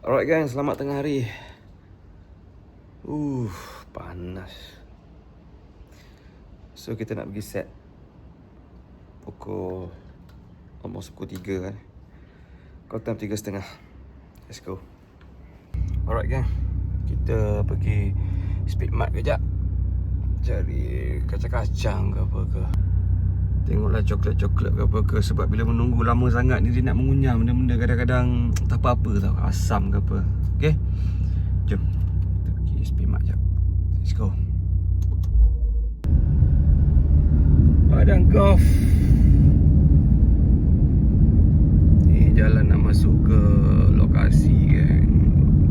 Alright guys, selamat tengah hari. Panas. So kita nak pergi set pukul almost pukul 3 kan. Call time 3:30. Let's go. Alright gang, kita pergi Speedmart kejap, cari kacang-kacang ke apa ke. Tengoklah coklat-coklat ke apa ke. Sebab bila menunggu lama sangat ni, dia nak mengunyah benda-benda kadang-kadang tak apa-apa tau, asam ke apa. Okay, jom kita pergi Speedmart jap. Let's go. Padang Golf. Ni jalan nak masuk ke lokasi kan.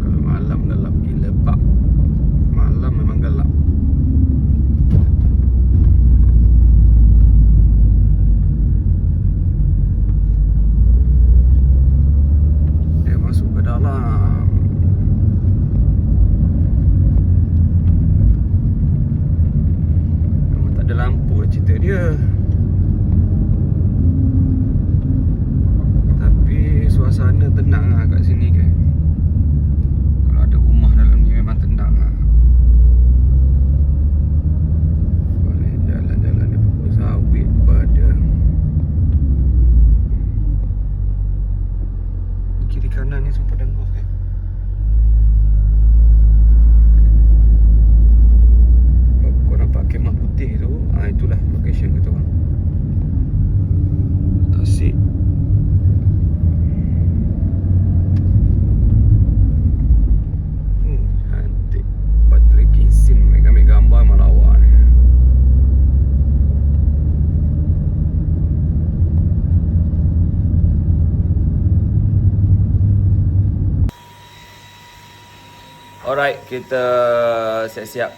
Kalau malam gelap gila pak. Malam memang gelap. Dia masuk ke dalam. Memang tak ada lampu lah cerita dia. Suasana tenang lah kat sini kan. Kalau ada rumah dalam ni memang tenang lah. Boleh jalan-jalan di pokok sawit pada. Kiri kanan ni semua padang golf kan. Kau nampak kemah putih tu, itulah location kita orang. Tasik. Alright, kita siap-siap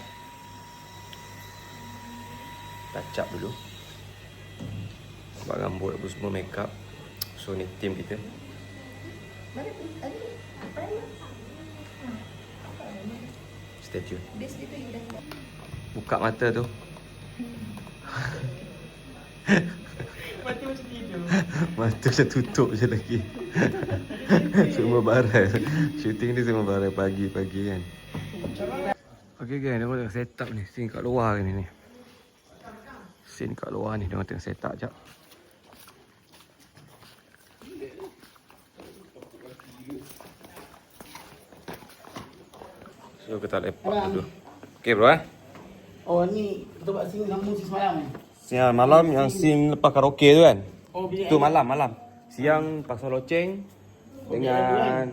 touch up dulu. Buat rambut apa semua, make up. So ni team kita. Stay tune. Buka mata tu. Mata macam tidur. Mata macam tutup je lagi. Semua barai. Shooting ni semua barai pagi-pagi kan. Okay guys, dia tengah set up ni. Scene kat luar ni. Scene kat luar ni, dia tengah set up jap. So kita lepak dulu. Okay bro Oh ni kita buat scene sambung scene semalam ni. Siang malam yang scene lepas karaoke tu kan. Oh bilik. Tu malam. Siang pasal loceng dengan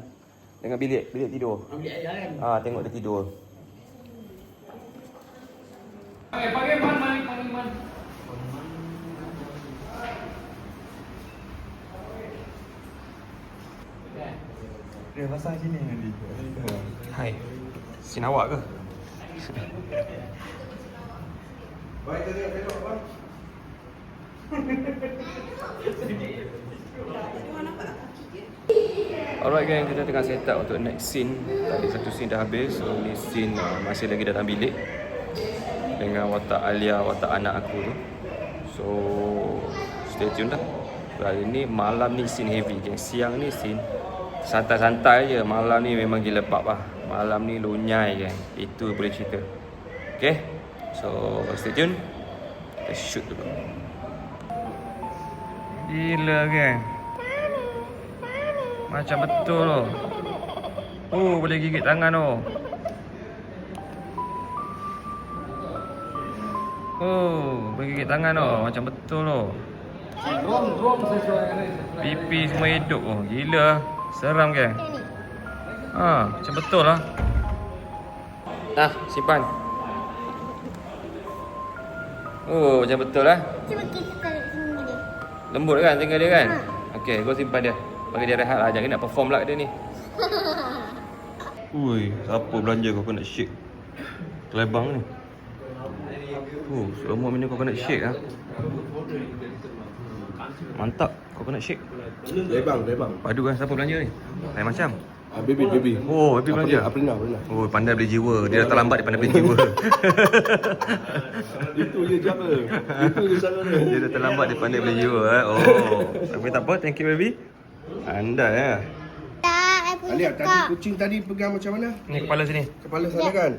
bilik tidur. Bilik air kan. Tengok dia tidur. Pakai man. Dia pasang sini nanti. Hai. Scene awak ke? Baik tengok bang. Alright gang, kita tengah set up untuk next scene. Tadi satu scene dah habis. So ni scene masih lagi dalam bilik dengan watak Alia, watak anak aku tu. So stay tune dah. Hari ni malam ni scene heavy gang. Siang ni scene santai-santai je. Malam ni memang gila pub lah. Malam ni lunyai gang. Itu boleh cerita. Okay, so stay tune. Kita shoot dulu. Gila gang, macam betul loh. Boleh gigit tangan loh. Boleh gigit tangan loh. Macam betul loh. Drum sesuai. Pipi semua hidup oh. Gila. Seram kan? Macam betul lah. Simpan. Macam betul lah. Cuba kita tarik sini dia. Lembut kan tinggal dia kan? Okey, kau simpan dia. Bagi dia rehat lah. Jangan nak perform lah dia ni. Ui, siapa belanja kau nak shake? Kelebang ni. Selama minum kau nak shake lah. Mantap, kau nak shake. Lebang. Padu kan siapa belanja ni? Lain macam. Baby. Baby belanja. Aprina. Pandai beli jiwa. Dia datang lambat dia pandai beli jiwa. Itu je cara. Itu je cara dia. Dia datang lambat dia pandai beli jiwa. Tapi tak apa, thank you baby. Andai ya. Tak, Alia, tadi kucing tadi pegang macam mana? Ni kepala sini. Kepala sana kan?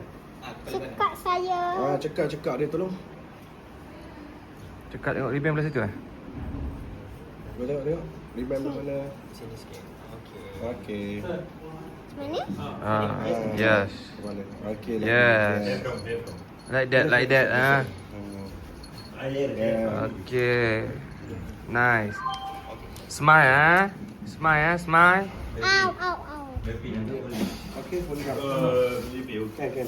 Cekak saya. Cekak dia tolong. Cekat tengok ribbon belah situ eh. Kau tengok. Ribbon mana? Sini sikit. Okey. Mana? Yes. Mana? Okey. Yes. Like that ah. Yeah. Okay. Nice. Smile ah. Smile. Au, au, au. Okey, boleh tak? Kan.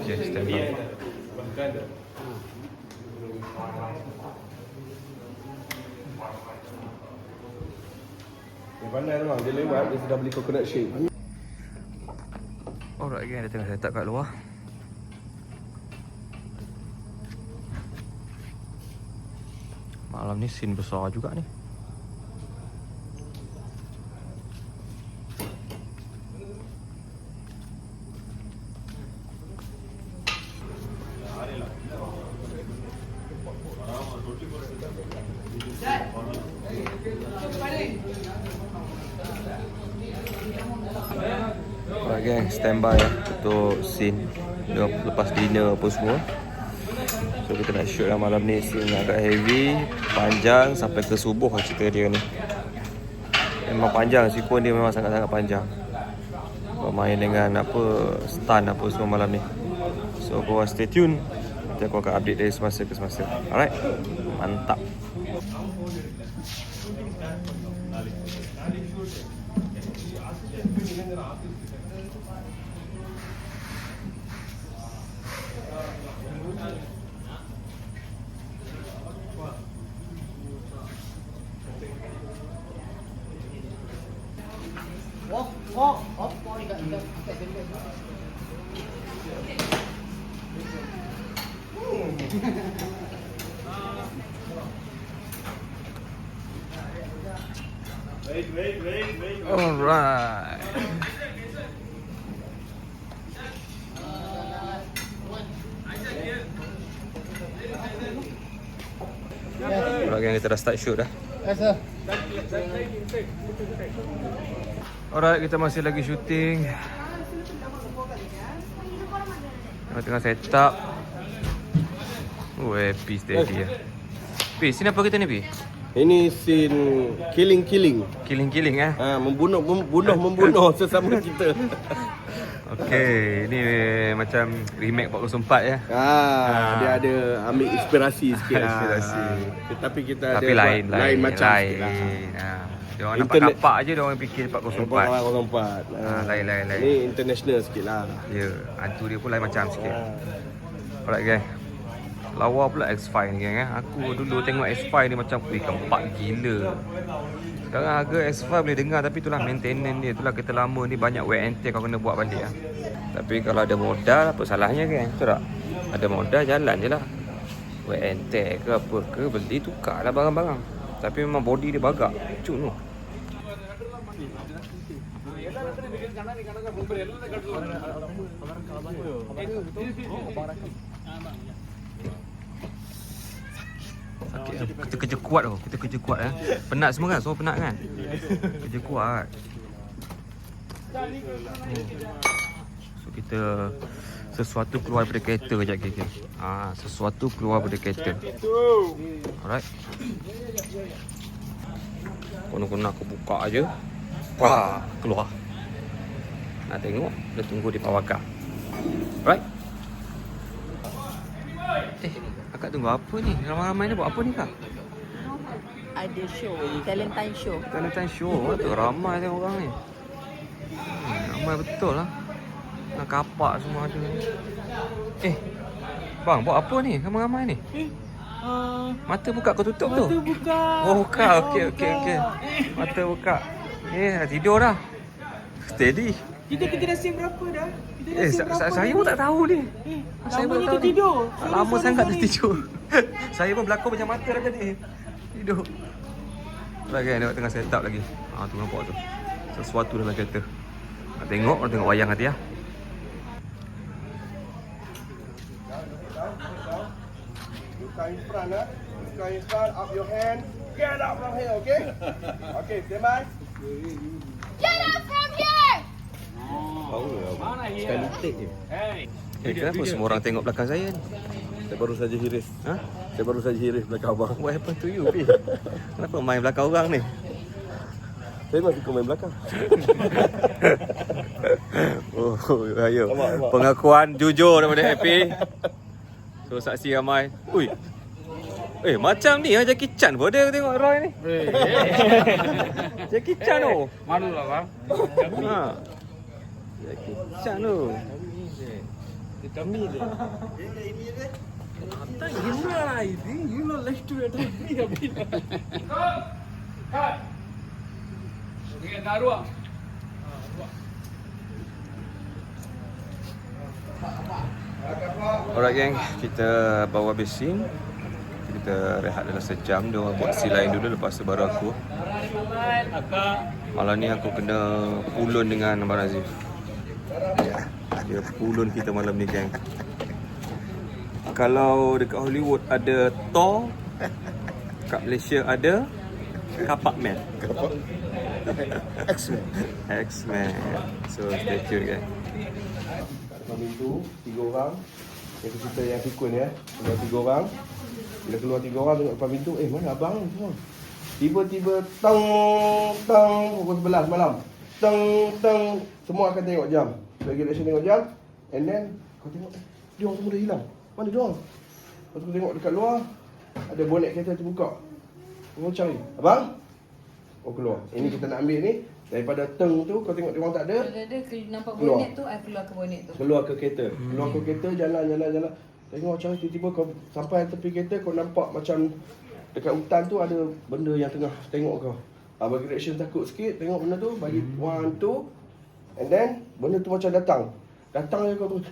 Okay, stand by. Yang pandai memang dia lewat dia sudah beli coconut shake. Alright gang, dia tengah set up kat luar. Malam ni scene besar juga ni. Alright gang, standby untuk scene lepas dinner apa semua. So kita nak shoot lah malam ni. Scene agak heavy, panjang sampai ke subuh lah cerita dia ni. Memang panjang, sikon dia memang sangat-sangat panjang. Bermain dengan apa, stun apa semua malam ni. So korang stay tune, nanti aku akan update dari semasa ke semasa. Alright, mantap. Kau ni kat benda. Alright. Alright gang, kita dah start shoot dah. Yes sir. Alright, kita masih lagi shooting. Tengah set up. Happy steady lah. Pi, sini apa kita ni Pi? Ini scene killing. Killing eh? Membunuh sesama kita. Okay, ni macam remake 404 ya. Dia ada ambil inspirasi sikit lah. Inspirasi. Tapi kita Tapi ada lain macam lain. sikit lah. Dia orang nampak kapak je dia orang fikir 404. 404. Lain. Ni international sikit lah. Ya, hantu dia pun lain macam sikit. Alright gang. Lawa pula X5 ni gang. Aku dulu tengok X5 ni macam keempat gila. Sekarang harga X5 boleh dengar, tapi itulah maintenance dia. Itulah kereta lama ni banyak wear and tear kau kena buat balik lah. Tapi kalau ada modal, apa salahnya kan? Betul tak? Ada modal jalan je lah. Wear and tear ke apa ke, beli tukar lah barang-barang. Tapi memang body dia bagak. Cuk tu. Sakit lah. Kita kerja kuat tau. Kita kerja kuat eh. Penat semua kan? Semua penat kan? Kerja kuat. So kita sesuatu keluar daripada kereta kejap kita. Sesuatu keluar daripada kereta. Alright. Konon-konon aku buka aje. Wah, keluar. Nak tengok, dia tunggu di Pawaka. Alright. Akak tunggu apa ni? Ramai-ramai ni buat apa ni kak? Ada show, Valentine show. Valentine show tu ramai tengok orang ni. Ramai betul lah. Nak kapak semua ada. Bang, buat apa ni? Ramai-ramai ni. Mata buka kau tutup tu? Mata buka. Oh, buka. Okey. Mata buka. Dah tidur dah. Steady. Kita dah save berapa dah? Saya pun tak tahu ni. Saya pun tak tahu ni. tidur. Lama sangat dia tidur. Saya pun berlakon macam mata dah tadi. Tidur. Lagi nak tengah set up lagi. Tu nampak tu. Sesuatu dalam kereta. Nak tengok wayang nanti ya. In front, in front, up your hand. Get up from here, okay? Okay, stand by. Get up from Mana dia? Sekali take je. Hey. Kenapa semua orang tengok belakang saya ni? Saya baru saja hiris. Ha? Saya baru saja hiris belakang abang. What happened to you, Pi? Kenapa main belakang orang ni? Saya memang suka main belakang. Oh, ayo. Abang. Pengakuan jujur daripada Happy. So, saksi ramai. Ui. Macam ni lah Jackie Chan pun dia tengok Roy ni. Jackie Chan tu. Malu lah bang. Ha. Jackie Chan tu. Kami dia. Tak gila lah ini. Gila left to it. Cut. Okay, dah ruang. Alright gang, kita bawa habis scene. Kita rehat dalam sejam. Dia orang buat scene lain dulu, lepas tu baru aku. Malam ni aku kena pulun dengan Abang Nazif. Ya, dia pulun kita malam ni gang. Kalau dekat Hollywood ada Thor, kat Malaysia ada Kapak Man. X-Men. X-Man. So stay tune gang. Kami tu 3 orang. Yang cerita yang sequel ya. Keluar 3 orang. Bila keluar 3 orang tengok depan pintu, mana abang ni semua? Tiba-tiba tang pukul 11 malam. Tang semua akan tengok jam. Regulation tengok jam. And then kau tengok dia orang semua dah hilang. Mana dia orang? Lepas tu tengok dekat luar ada bonet kereta terbuka. Kau cari. Abang? Oh keluar. Ini kita nak ambil ni. Daripada teng tu kau tengok dia orang tak ada. Ada nampak Keluar. bonet tu, I keluar ke bonet tu. Keluar ke kereta. Keluar ke kereta, jalan. Tengok macam tiba-tiba kau sampai tepi kereta, kau nampak macam dekat hutan tu ada benda yang tengah tengok kau. Bagi reaction takut sikit, tengok benda tu, bagi 1, 2, and then benda tu macam datang je kau tu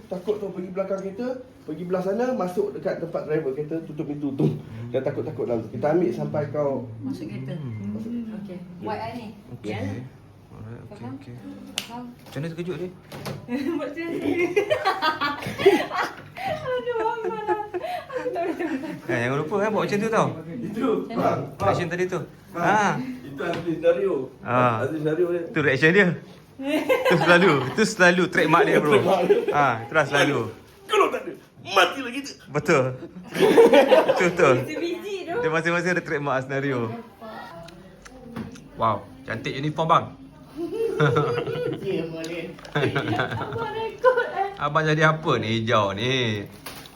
takut tu, pergi belakang kereta, pergi belah sana, masuk dekat tempat driver kereta, tutup pintu tu. Dia takut-takut dalam tu. Kita ambil sampai kau Masuk kereta. Okey. White eye ni. Okay. Ya. Alright, Faham? okay. Faham? Macam mana terkejut dia? Buat macam ni. Aduh, mana. Aku tak boleh tengok. Jangan lupa buat macam tu tau. itu. Reaction tadi tu. Ha. Itu asli senario. Asli senario dia. Tu reaction dia. Tu selalu trademark dia bro. Itulah selalu. Kalau tak ada, matilah kita. Betul. Betul. Sebiji tu. Dia masing-masing ada trademark senario. Wow, cantik uniform bang. Ya, boleh. Abang jadi apa ni hijau ni?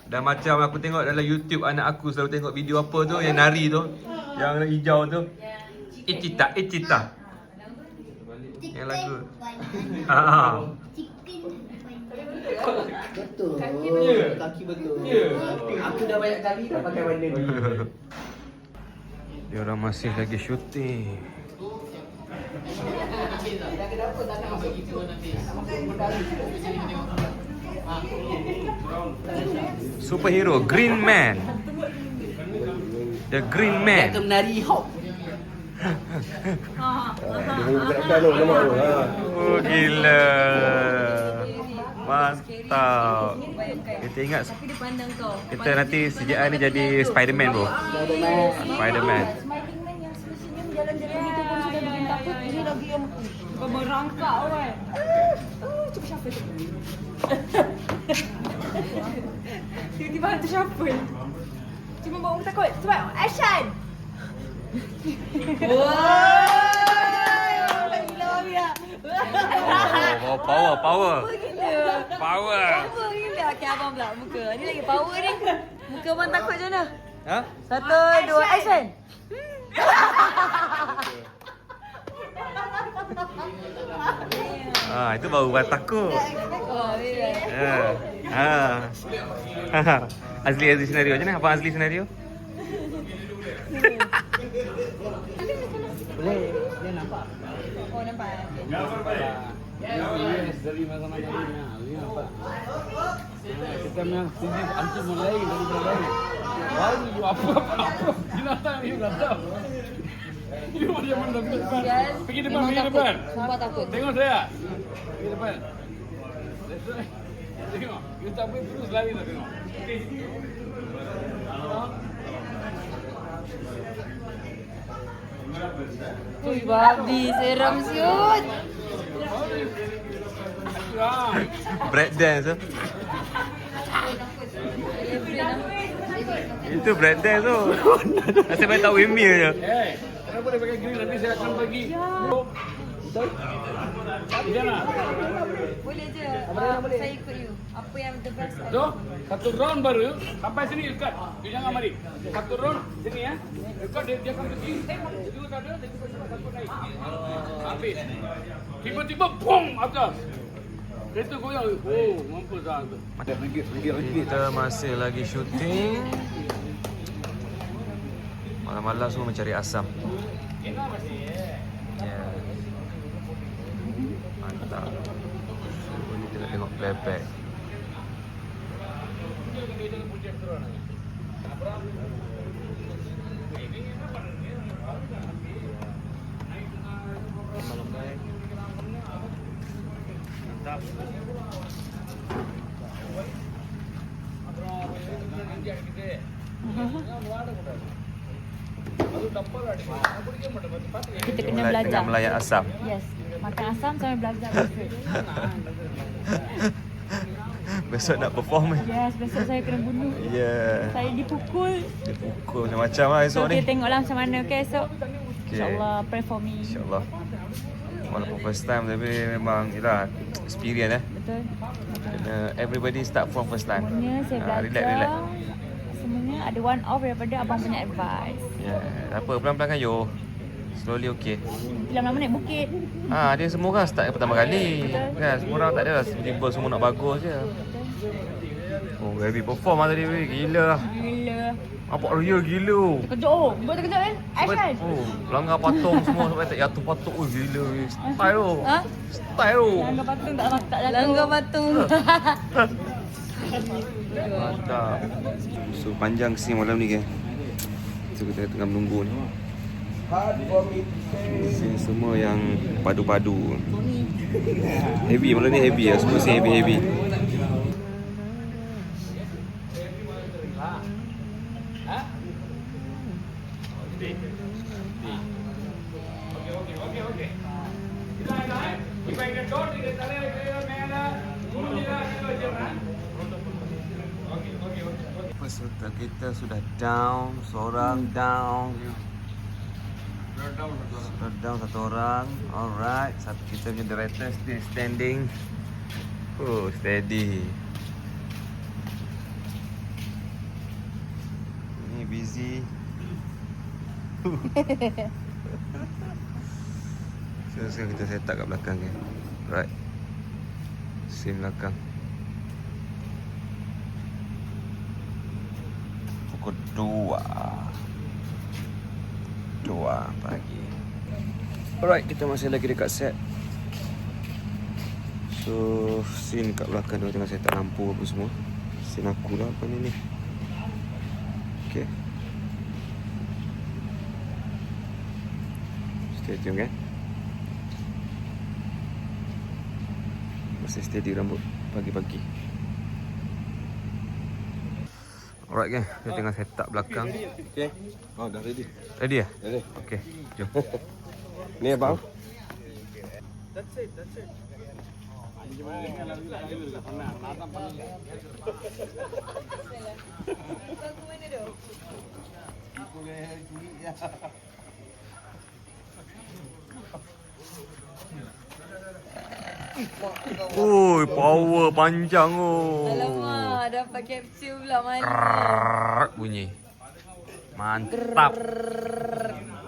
Dah macam aku tengok dalam YouTube anak aku selalu tengok video apa tu yang nari tu. Yang hijau tu. Ichita. Yang lagu. Betul. Kaki betul. Aku dah banyak kali dah pakai benda ni. Dia orang masih lagi syuting. Superhero Green Man. The Green Man. Dia menari hop. Dia bukan tu nama tu. Oh gila. Mantap. Kita ingat Tapi dia pandang kau. kita nanti CGI ni jadi Spider-Man bro. Spider-Man. Smiling man yang senyum jalan-jalan itu pun sudah bikin takut. Ini lagi yang berangkak kan. Cuba shuffle tu. Tiba-tiba hantu shuffle. Cuma buat orang takut. Cepat, action! Wah! Gila Mia. Oh, power. Gila. Power. Power gila. Okay, abang pula muka. Ni lagi power ni. Muka abang takut macam mana? Ha? 1, 2, action! Itu baru buat takut. Oh, ya. Asli senario macam mana? Apa asli senario? Boleh, dia nampak. Oh, nampak. Yes, dari mana-mana ni nampak. Kita memang sini anti mulai dari mulai. Wah, you apa? Binatang ni binatang. You macam mana depan? Pergi depan, Memang pergi takut. depan. Sumpah takut. Tengok saya. Pergi depan. Tengok, you tak boleh terus lari tak tengok. Ui, babi seram siut. lah. Break dance tu. Itu break dance tu. Saya main tahu windmill je. Kenapa dia pakai grill? Nanti saya akan bagi. Betul? Jangan. Boleh je. Saya ikut you. Apa yang the best? So, satu round baru sampai sini dekat. You jangan mari. Satu round sini ya. Dekat dia akan pergi. Itu ada dia satu naik. Habis. Tiba-tiba boom atas. Kereta goyang. Oh, mampus dah tu. Kita masih lagi syuting. Malam-malam semua mencari asam. Yeah. Mantap. Ini kita nak tengok playback. Kita kena Tengah belajar. melayan asam. Yes. Makan asam sambil belajar. Besok nak perform ni. Yes, besok saya kena bunuh. Yeah. Saya dipukul. Dia pukul macam-macam lah esok So, ni. kita tengoklah macam mana esok. Okay. InsyaAllah, pray for me. InsyaAllah. Walaupun first time tapi memang yelah experience Betul. Kena everybody start from first time. Semuanya saya belajar. Relax. Semuanya ada one off daripada abang punya advice. Tak apa, pelan-pelan kan yo. Slowly okay. Lama-lama naik bukit. Dia semua orang start pertama kali. Kan semua orang tak ada lah tiba semua nak bagus je. Oh, heavy perform lah tadi weh. Gila lah. Gila. Nampak real gila. Terkejut. Oh, buat terkejut kan? Action. Oh, langgar patung semua sampai tak jatuh patung. Oh, gila weh. Style tu. Ha? Style tu. Langgar patung tak jatuh. Langgar patung. Mantap. So panjang scene malam ni kan. So kita tengah menunggu ni. Scene semua yang padu-padu. Heavy malam ni heavy lah. Semua scene heavy-heavy. Peserta kita sudah down, seorang down. Sudah down satu orang. Alright, satu kita punya director still standing. Oh, steady. Ini busy. So, sekarang kita set up kat belakang kan. Right. Scene belakang. Pukul 2 pagi. Alright, kita masih lagi dekat set. So, scene kat belakang dia tengah set up lampu apa semua. Scene aku lah apa ni. Okay. Stay tune kan. Masih steady rambut pagi-pagi. Alright kan, kita tengah set up belakang. Okay. Oh, dah ready. Ready ya? Ready. Okay, jom. Ni abang. Oi, power panjang oh. Alamak, dapat capsule pula mana. Krrrr, bunyi. Mantap.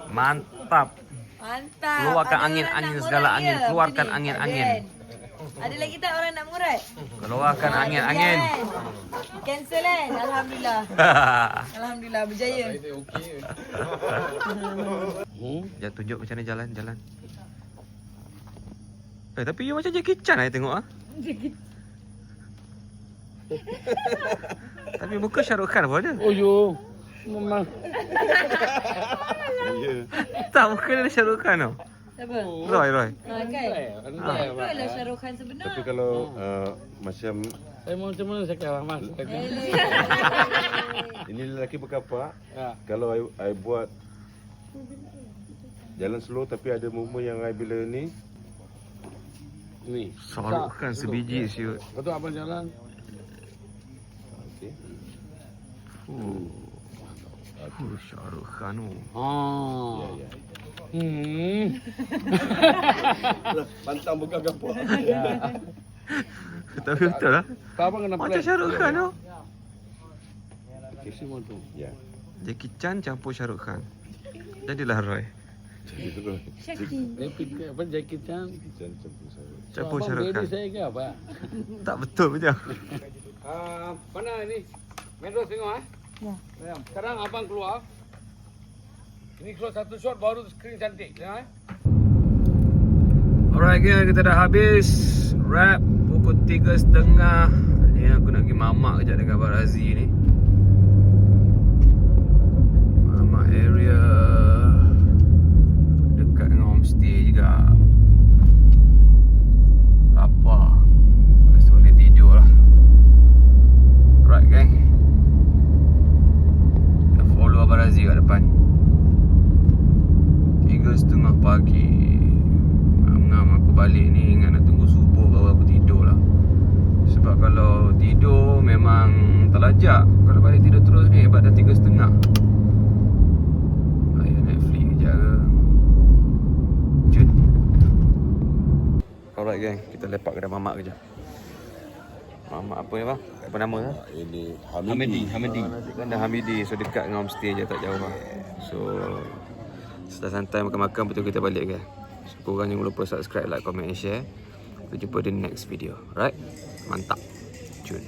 Mantap. Mantap. Keluarkan Ada angin-angin orang nak segala ngurat angin. ke? Keluarkan Apa ni? angin-angin. Ada lagi tak orang nak mengurat? Keluarkan angin-angin. Cancel kan? Alhamdulillah. Alhamdulillah berjaya. Ya, tunjuk macam mana jalan. Tapi you macam Jackie Chan saya tengok ah. Tapi muka Shah Rukh Khan apa ada? Oh yo. Memang. Tak, muka dia Shah Rukh Khan tau. Siapa? Roy. Ha kan? Betul lah Shah Rukh Khan sebenar. Tapi kalau macam Saya mau macam mana saya kata Mas. ini lelaki berkapak, Ya. kalau I buat jalan slow tapi ada movement yang I bila ni Ni. Saruk Khan sebiji siut. Lepas tu abang jalan. Okey. Shahrukh Khan tu. Ah. Ya. Pantang bukan gapo. Tapi betul lah. Abang kena Macam Shahrukh Khan tu. Semua tu. Ya. Jackie Chan campur Shahrukh Khan. Jadilah Roy. Jadi terus. Repeat ke apa Jackie Chan? Campur Abang Shahrukh ready Khan. saya ke apa? Tak betul macam. Mana ni? Metro tengok Ya. Sekarang abang keluar. Ini keluar satu shot baru screen cantik. Ya. Alright guys, kita dah habis wrap pukul 3.30. Ni aku nak pergi mamak kejap dekat Barazi ni. Mamak area dekat dengan homestay juga. Lapar. Lepas tu boleh tidur lah. Alright gang, kita follow Barazi kat depan. 3.30 pagi. Ngam aku balik ni ingat nak tunggu subuh baru aku tidur lah. Sebab kalau tidur memang terlajak. Kalau balik tidur terus ni hebat dah 3.30. Ayah Netflix kejap ke. Jun. Alright gang, kita lepak kedai mamak kejap. Mamak apa ni bang? Apa nama lah? Ini Hamidi. Nasi kandar Hamidi. So dekat dengan homestay je, tak jauh lah. So setelah santai makan-makan betul kita balik kan. So korang jangan lupa subscribe, like, comment and share. Kita jumpa di next video. Alright? Mantap. Cun.